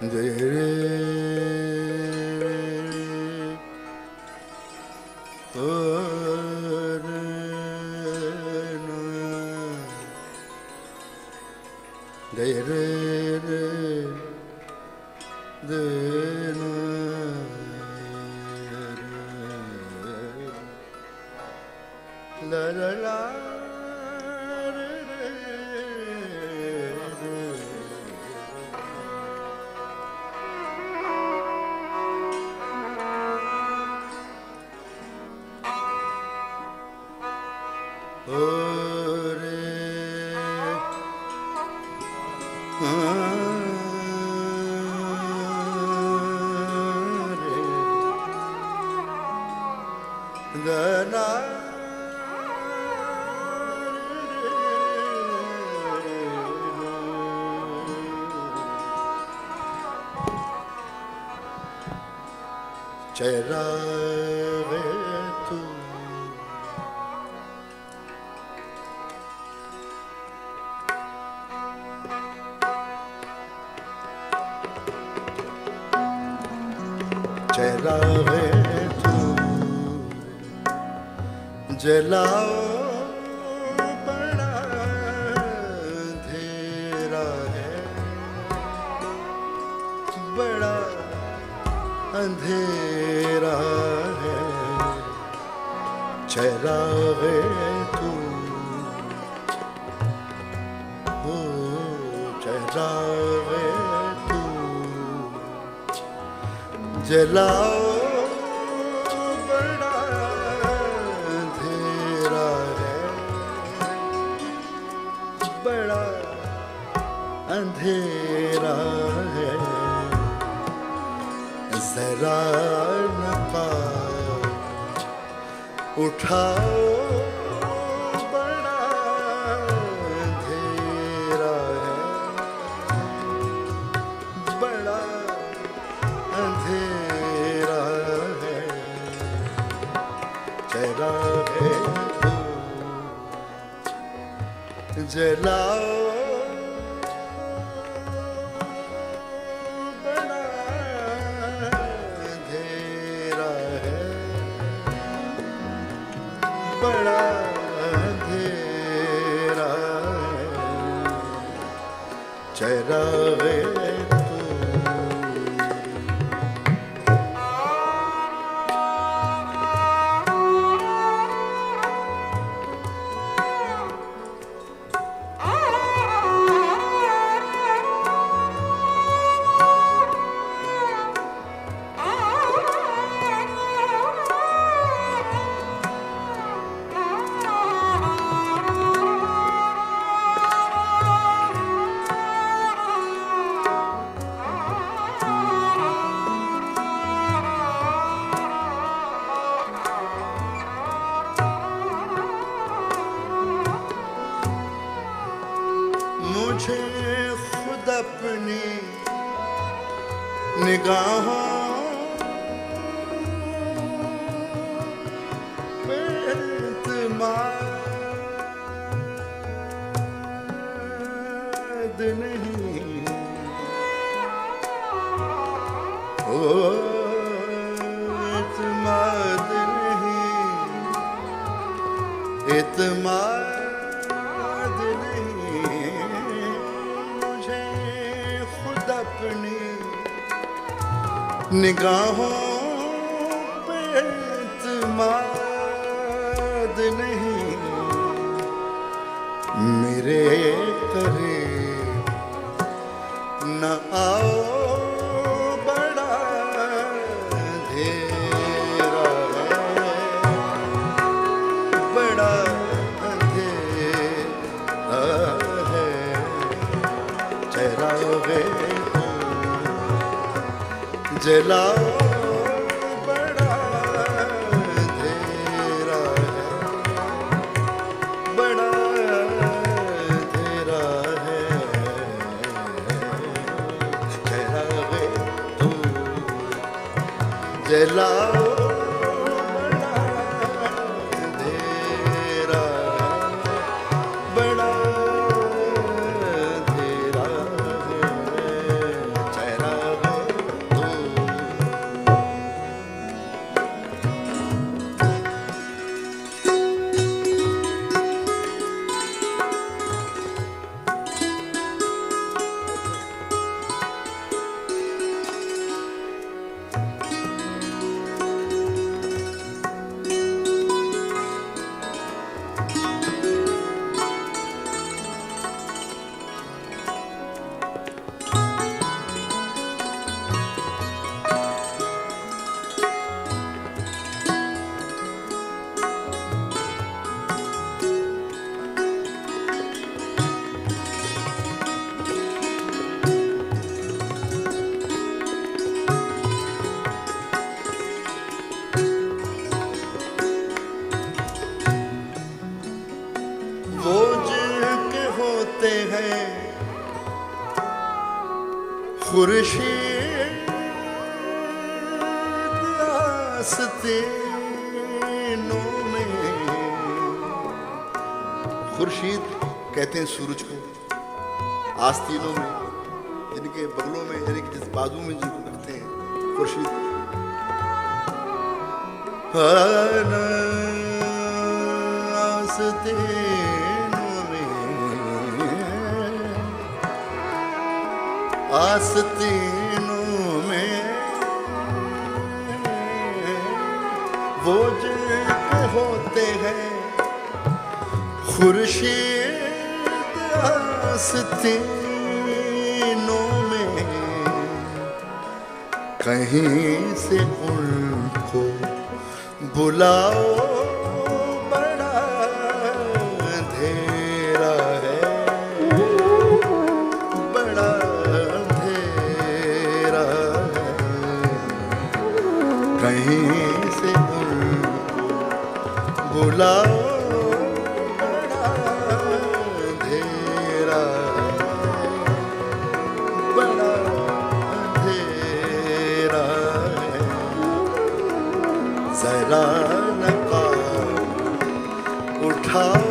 जय रे ओ रे ना जय रे रे दे ना ला ला ला चेहरा वे तू चेहरा वे तू जलाओ बड़ा अंधेरा है बड़ा अंधेरा है चेहरा है तू हो चेहरा है तू जलाओ बड़ा अंधेरा है बड़ा अंधेरा है जरा नकाब उठाओ बड़ा अंधेरा है बड़ा अंधेरा है चेहरा है तू जलाओ बड़ा अंधेरा है चेहरा है मुझे खुद अपनी निगाहों पे एतमाद नहीं ओ एतमाद नहीं एतमाद अपनी निगाहों पे एतमाद नहीं मेरे करीब न आओ बड़ा अंधेरा है बड़ा अंधेरा है चेहरा है जलाओ बड़ा अंधेरा है बड़ा अंधेरा है चेहरा है तू जलाओ बड़ा अंधेरा बड़ा अंधेरा है चेहरा होते हैं खुर्शीद आस्तीनों में। खुर्शीद कहते हैं सूरज को, आस्तीनों में जिनके बगलों में यानी कि जिस बाजू में जिनको रखते हैं खुर्शीद। आस्तीनों में, आस्तीनों में वो जिनके होते हैं खुर्शीद आस्तीनों में। कहीं से उनको बुलाओ, बड़ा अंधेरा है, बड़ा अंधेरा है। कहीं से उनको बुलाओ, बड़ा अंधेरा है, बड़ा अंधेरा है। जरा नकाब उठाओ,